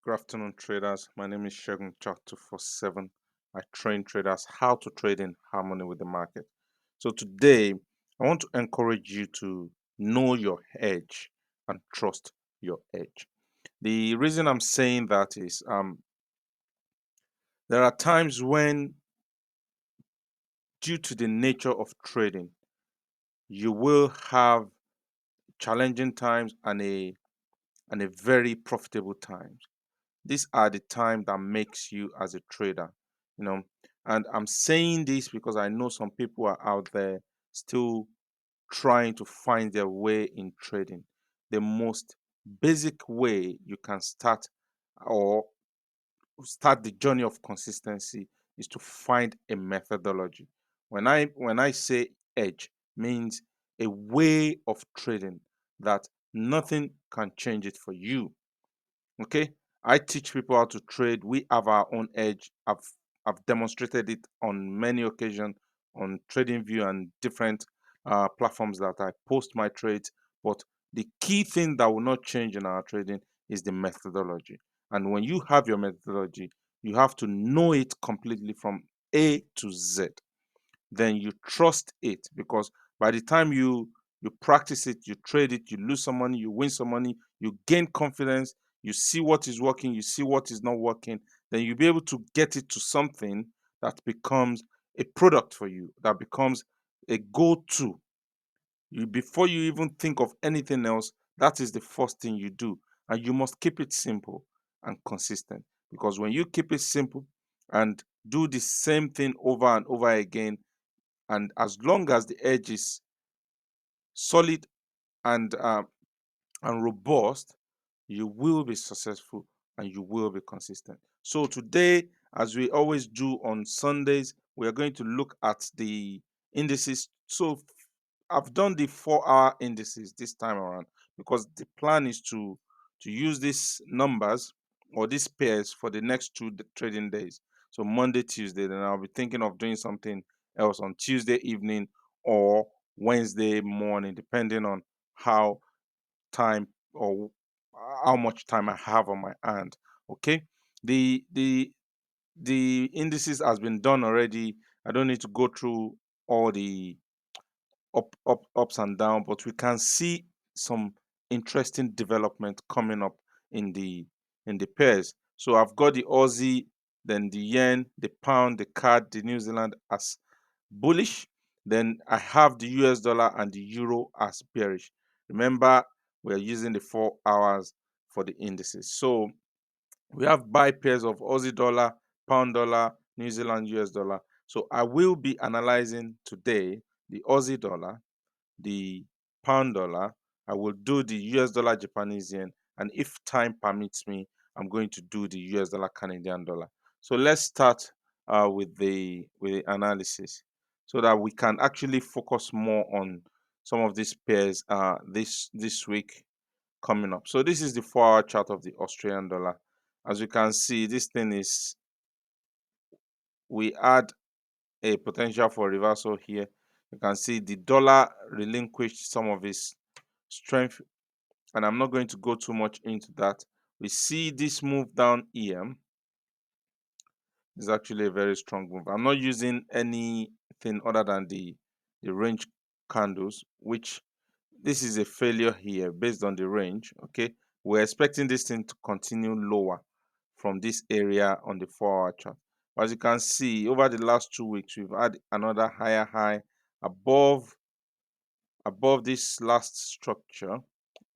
Good afternoon, traders. My name is Shegun Chat 247. I train traders how to trade in harmony with the market. So today, I want to encourage you to know your edge and trust your edge. The reason I'm saying that is there are times when, due to the nature of trading, you will have challenging times and a very profitable times. These are the time that makes you as a trader, you know. And I'm saying this because I know some people are out there still trying to find their way in trading. The most basic way you can or start the journey of consistency is to find a methodology. When I say edge, means a way of trading that nothing can change it for you. Okay, I teach people how to trade. We have our own edge. I've demonstrated it on many occasions on TradingView and different platforms that I post my trades. But the key thing that will not change in our trading is the methodology. And when you have your methodology, you have to know it completely from A to Z. Then you trust it, because by the time you practice it, you trade it, you lose some money, you win some money, you gain confidence, you see what is working, you see what is not working, then you'll be able to get it to something that becomes a product for you, that becomes a go-to. Before you even think of anything else, that is the first thing you do. And you must keep it simple and consistent, because when you keep it simple and do the same thing over and over again, and as long as the edge is solid and robust, you will be successful and you will be consistent. So today, as we always do on Sundays, we are going to look at the indices. So I've done the 4-hour indices this time around, because the plan is to use these numbers or these pairs for the next two trading days. So Monday, Tuesday, then I'll be thinking of doing something else on Tuesday evening or Wednesday morning, depending on how time or how much time I have on my hand. Okay, the the the indices has been done already. I don't need to go through all the ups and down, but we can see some interesting development coming up in the pairs. So I've got the Aussie, then the yen, the pound, the CAD, the New Zealand as bullish. Then I have the US dollar and the euro as bearish. Remember, we're using the 4 hours for the indices. So we have buy pairs of Aussie dollar, pound dollar, New Zealand US dollar. So I will be analyzing today the Aussie dollar, the pound dollar. I will do the US dollar Japanese yen, and if time permits me, I'm going to do the US dollar Canadian dollar. So let's start with the analysis, so that we can actually focus more on some of these pairs this week coming up. So this is the 4-hour chart of the Australian dollar. As you can see, this thing is, we had a potential for reversal here. You can see the dollar relinquished some of its strength, and I'm not going to go too much into that. We see this move down here is actually a very strong move. I'm not using anything other than the range candles, which this is a failure here based on the range. Okay, we're expecting this thing to continue lower from this area on the 4-hour chart. As you can see, over the last 2 weeks, we've had another higher high above this last structure.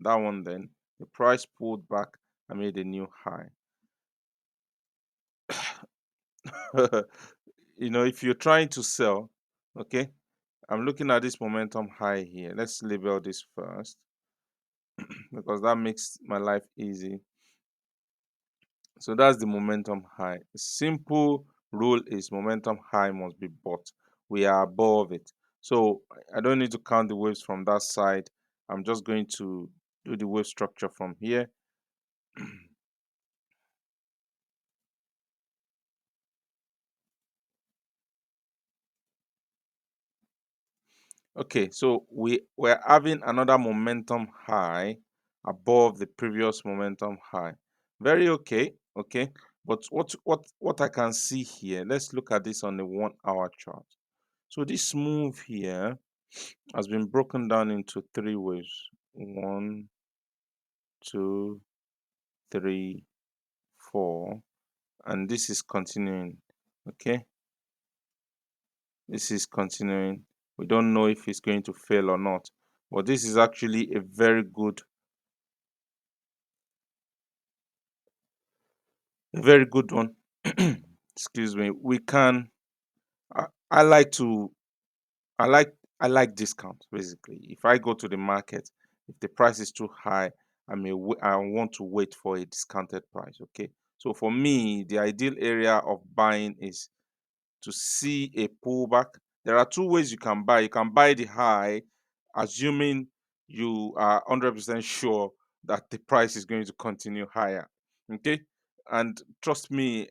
That one, then the price pulled back and made a new high. If you're trying to sell, okay, I'm looking at this momentum high here. Let's label this first because that makes my life easy. So that's the momentum high. Simple rule is momentum high must be bought. We are above it. So I don't need to count the waves from that side. I'm just going to do the wave structure from here. Okay, so we're having another momentum high above the previous momentum high. Very okay. Okay, but what I can see here, let's look at this on the 1 hour chart. So this move here has been broken down into three waves: one, two, three, four, and this is continuing. Okay, this is continuing. We don't know if it's going to fail or not, but this is actually a very good, one. Excuse me. We can. I like to. I like. I like discount. Basically, if I go to the market, if the price is too high, I want to wait for a discounted price. Okay. So for me, the ideal area of buying is to see a pullback. There are two ways you can buy. You can buy the high, assuming you are 100% sure that the price is going to continue higher. Okay. And trust me,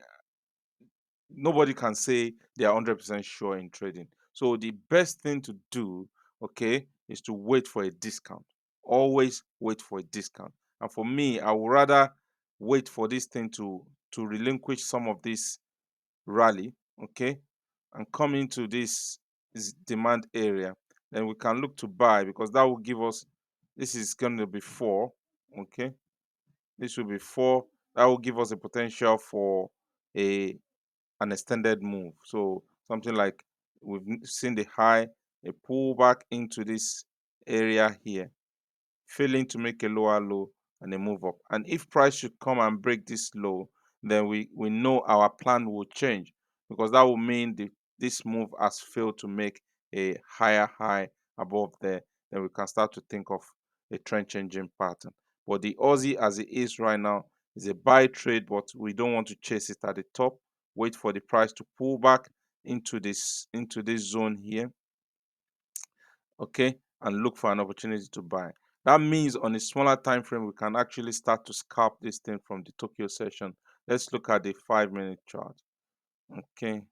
nobody can say they are 100% sure in trading. So the best thing to do, okay, is to wait for a discount. Always wait for a discount. And for me, I would rather wait for this thing to relinquish some of this rally, okay, and come into this demand area. Then we can look to buy, because that will give us, this is going to be 4, okay, this will be 4. That will give us a potential for a an extended move. So something like we've seen the high, a pullback into this area here, failing to make a lower low and a move up. And if price should come and break this low, then we know our plan will change, because that will mean this move has failed to make a higher high above there. Then we can start to think of a trend changing pattern. But the Aussie as it is right now is a buy trade, but we don't want to chase it at the top. Wait for the price to pull back into this zone here, okay, and look for an opportunity to buy. That means on a smaller time frame, we can actually start to scalp this thing from the Tokyo session. Let's look at the 5-minute chart. Okay,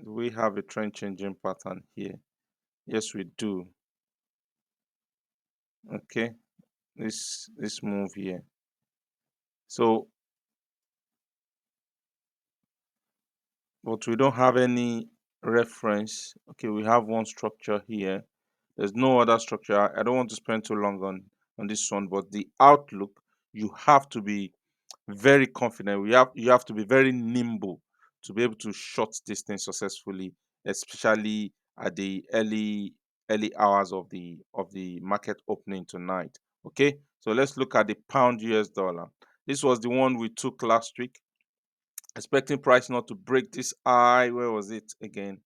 do we have a trend changing pattern here? Yes, we do. Okay, this move here. So, but we don't have any reference. Okay, we have one structure here. There's no other structure. I don't want to spend too long on this one, but the outlook, you have to be very confident. You have to be very nimble to be able to short this thing successfully, especially at the early hours of the market opening tonight. Okay, so let's look at the pound US dollar. This was the one we took last week, expecting price not to break this high. Where was it again?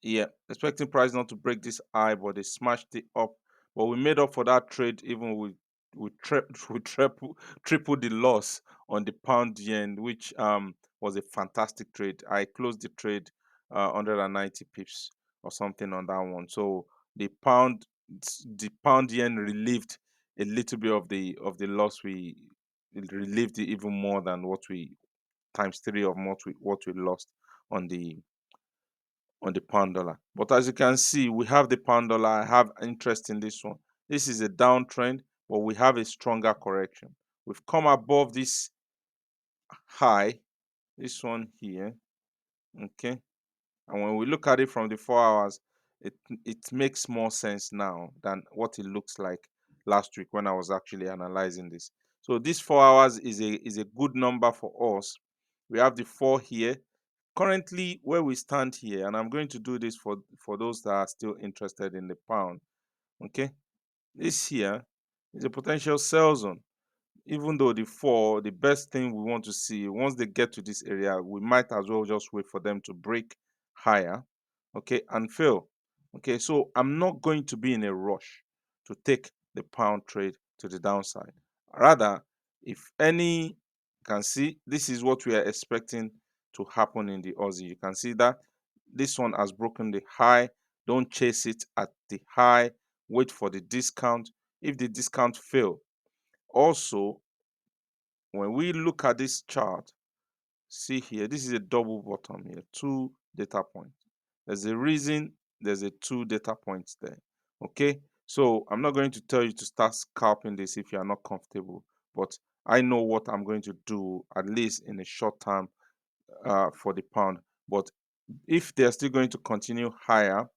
Yeah, expecting price not to break this high, but they smashed it up. But we made up for that trade, even we tripled the loss on the pound yen, which was a fantastic trade. I closed the trade 190 pips or something on that one. So the pound yen relieved a little bit of the loss. It relieved it even more than what we times three of what we lost on the pound dollar. But as you can see, we have the pound dollar. I have interest in this one. This is a downtrend, but we have a stronger correction. We've come above this high, this one here. Okay. And when we look at it from the 4 hours, it makes more sense now than what it looks like last week when I was actually analyzing this. So this 4 hours is a good number for us. We have the 4 here. Currently, where we stand here, and I'm going to do this for those that are still interested in the pound. Okay, this here is a potential sell zone. Even though the best thing we want to see, once they get to this area, we might as well just wait for them to break higher, okay, and fail. Okay, so I'm not going to be in a rush to take the pound trade to the downside. Rather, if any, you can see this is what we are expecting to happen in the Aussie. You can see that this one has broken the high. Don't chase it at the high. Wait for the discount. If the discount fail, also, when we look at this chart, see here, this is a double bottom here, 2 data points. There's a reason there's a 2 data points there. Okay, so I'm not going to tell you to start scalping this if you are not comfortable, but I know what I'm going to do, at least in the short term, for the pound. But if they're still going to continue higher,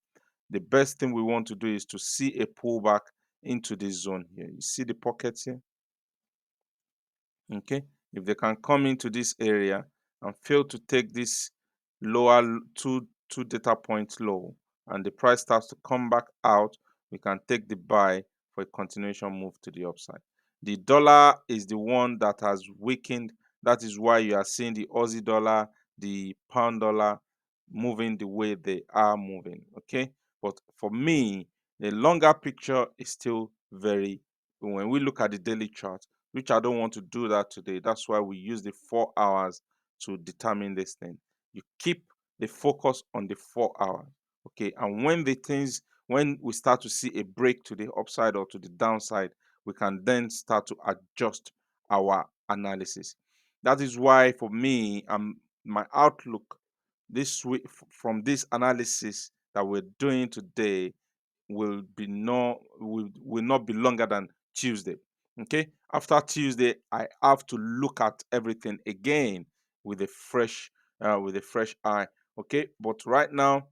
the best thing we want to do is to see a pullback into this zone here. You see the pockets here? Okay, if they can come into this area and fail to take this lower two data point low, and the price starts to come back out, we can take the buy for a continuation move to the upside. The dollar is the one that has weakened. That is why you are seeing the Aussie dollar, the pound dollar moving the way they are moving. Okay, but for me, the longer picture is still very, when we look at the daily chart, which I don't want to do that today. That's why we use the 4 hours to determine this thing. You keep the focus on the 4 hours. Okay, and when we start to see a break to the upside or to the downside, we can then start to adjust our analysis. That is why for me, my outlook this week from this analysis that we're doing today will not be longer than Tuesday. Okay, after Tuesday, I have to look at everything again with a fresh eye. Okay, but right now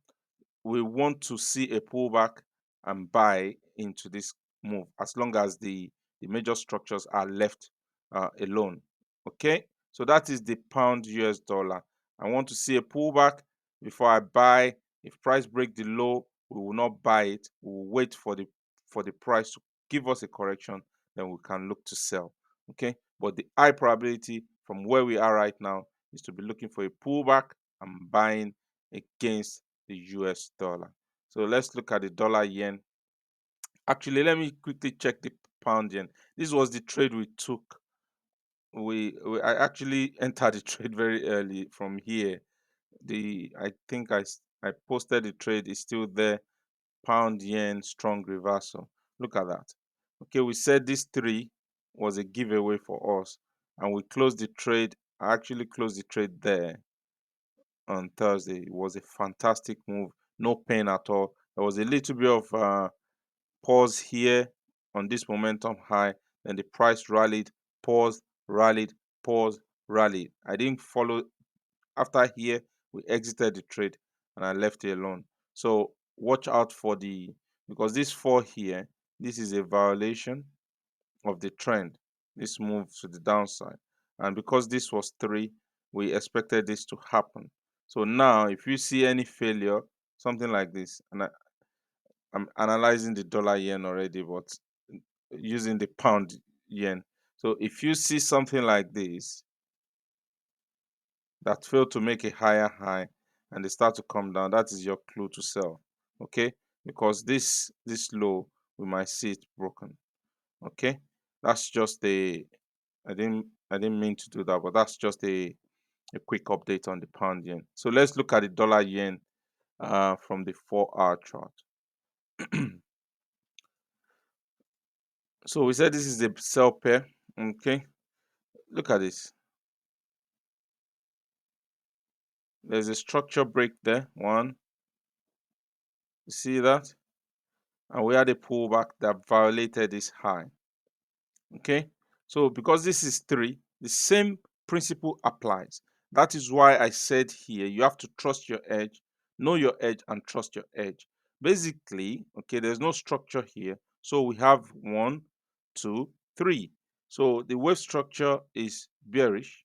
we want to see a pullback and buy into this move as long as the major structures are left alone. Okay, so that is the pound US dollar. I want to see a pullback before I buy. If price break the low, we will not buy it. We will wait for the price to give us a correction, then we can look to sell. Okay, but the high probability from where we are right now is to be looking for a pullback and buying against the US dollar. So let's look at the dollar yen. Actually, let me quickly check the pound yen. This was the trade we took. I actually entered the trade very early from here. I think I posted the trade. It's still there. Pound yen strong reversal. Look at that. Okay, we said this three was a giveaway for us, and we closed the trade. I actually closed the trade there on Thursday. It was a fantastic move, no pain at all. There was a little bit of pause here on this momentum high, then the price rallied, paused, rallied, paused, rallied. I didn't follow. After here, we exited the trade and I left it alone. So watch out for because this four here, this is a violation of the trend. This move to the downside, and because this was three, we expected this to happen. So now if you see any failure, something like this, and I'm analyzing the dollar yen already, but using the pound yen. So if you see something like this that failed to make a higher high and they start to come down, that is your clue to sell. Okay, because this low, we might see it broken. Okay, that's just I didn't mean to do that, but that's just a quick update on the pound yen. So let's look at the dollar yen from the 4-hour chart. So we said this is a sell pair. Okay, look at this. There's a structure break there. One, you see that? And we had a pullback that violated this high. Okay, so because this is three, the same principle applies. That is why I said here you have to trust your edge, know your edge, and trust your edge. Basically, okay, there's no structure here, so we have one, two, three. So the wave structure is bearish.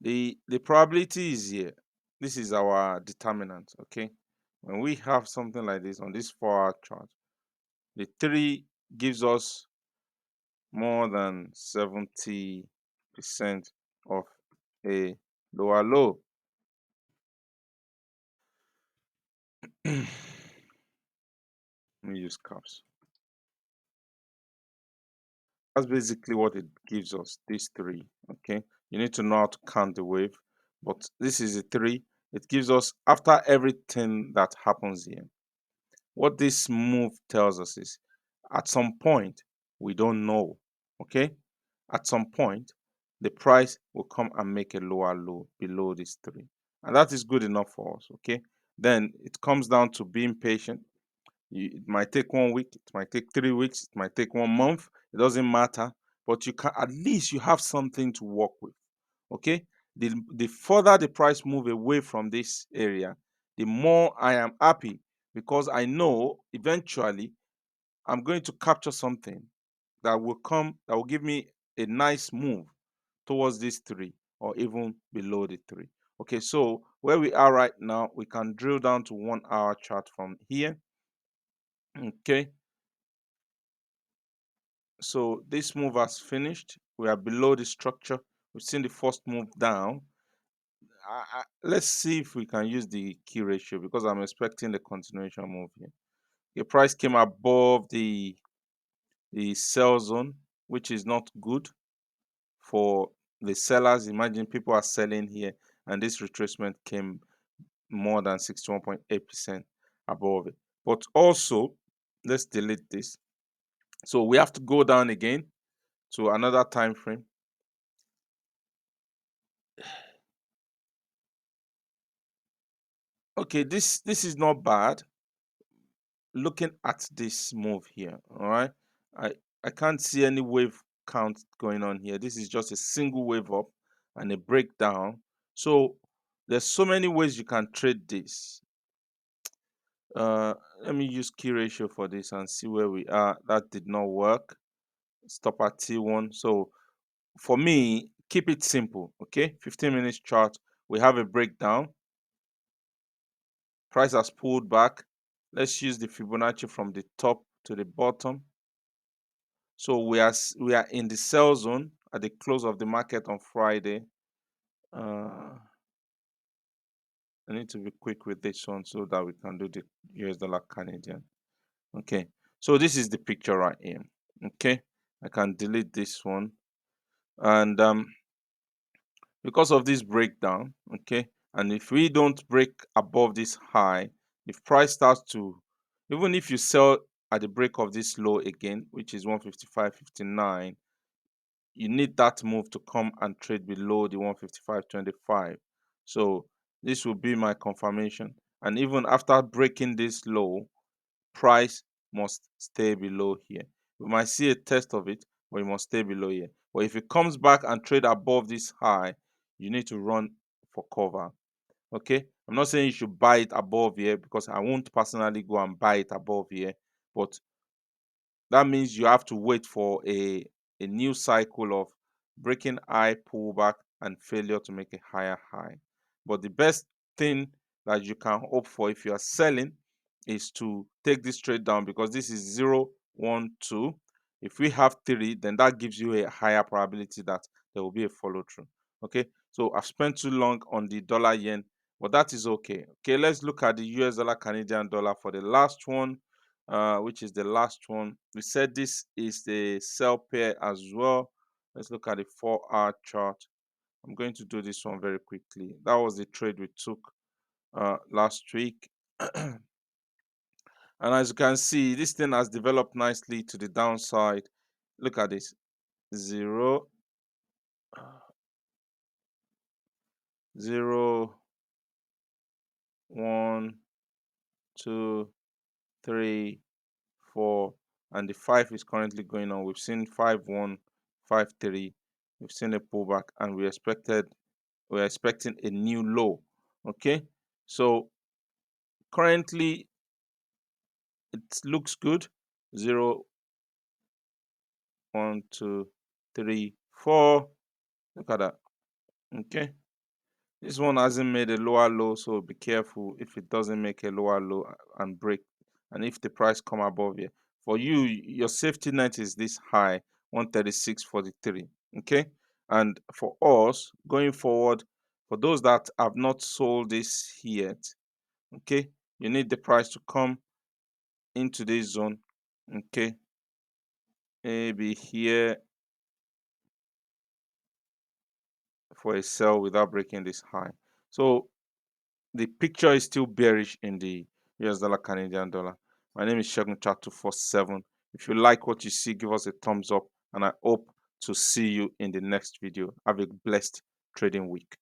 The probability is here. This is our determinant. Okay, when we have something like this on this 4-hour chart, the three gives us more than 70% of a lower low. Let me use caps. That's basically what it gives us, these three. Okay, you need to know how to count the wave, but this is a three. It gives us, after everything that happens here, what this move tells us is at some point, we don't know. Okay, at some point, the price will come and make a lower low below this three, and that is good enough for us. Okay, Then it comes down to being patient. It might take 1 week, it might take 3 weeks, it might take 1 month. It doesn't matter, but you can at least you have something to work with. Okay, the further the price move away from this area, the more I am happy, because I know eventually I'm going to capture something that will give me a nice move towards this three or even below the three. Okay, so where we are right now, we can drill down to 1 hour chart from here. Okay, so this move has finished. We are below the structure. We've seen the first move down. Let's see if we can use the key ratio, because I'm expecting the continuation move here. The price came above the sell zone, which is not good for the sellers. Imagine people are selling here, and this retracement came more than 61.8% above it. But also, let's delete this. So we have to go down again to another time frame. Okay, this is not bad. Looking at this move here, all right, I can't see any wave count going on here. This is just a single wave up and a breakdown. So there's so many ways you can trade this. Let me use key ratio for this and see where we are. That did not work. Stop at T1. So for me, keep it simple. Okay, 15 minutes chart, we have a breakdown. Price has pulled back. Let's use the Fibonacci from the top to the bottom. So we are in the sell zone at the close of the market on Friday. I need to be quick with this one so that we can do the US dollar Canadian. Okay, so this is the picture right here. Okay, I can delete this one, and because of this breakdown, okay, and if we don't break above this high, if price starts to, even if you sell at the break of this low again, which is 155.59, you need that move to come and trade below the 155.25. So this will be my confirmation, and even after breaking this low, price must stay below here. We might see a test of it, but it must stay below here. But if it comes back and trade above this high, you need to run for cover. Okay, I'm not saying you should buy it above here, because I won't personally go and buy it above here, but that means you have to wait for a new cycle of breaking high, pullback, and failure to make a higher high. But the best thing that you can hope for if you are selling is to take this trade down, because this is 0, 1, 2. If we have 3, then that gives you a higher probability that there will be a follow through. Okay, so I've spent too long on the dollar yen, but that is okay. Okay, let's look at the US dollar Canadian dollar for the last one, which is the last one. We said this is the sell pair as well. Let's look at the 4-hour chart. I'm going to do this one very quickly. That was the trade we took last week. And as you can see, this thing has developed nicely to the downside. Look at this. 0, 0, 1, 2, 3, 4, and the 5 is currently going on. We've seen 5-1, 5-3. We've seen a pullback, and we're expecting a new low. Okay, so currently it looks good. 0, 1, 2, 3, 4. Look at that. Okay, this one hasn't made a lower low, so be careful if it doesn't make a lower low and break, and if the price come above here. For you, your safety net is this high, 136.43. Okay, and for us going forward, for those that have not sold this yet, okay, you need the price to come into this zone. Okay, maybe here for a sell without breaking this high. So the picture is still bearish in the US dollar Canadian dollar. My name is Shegun Chat 247. If you like what you see, give us a thumbs up, and I hope to see you in the next video. Have a blessed trading week.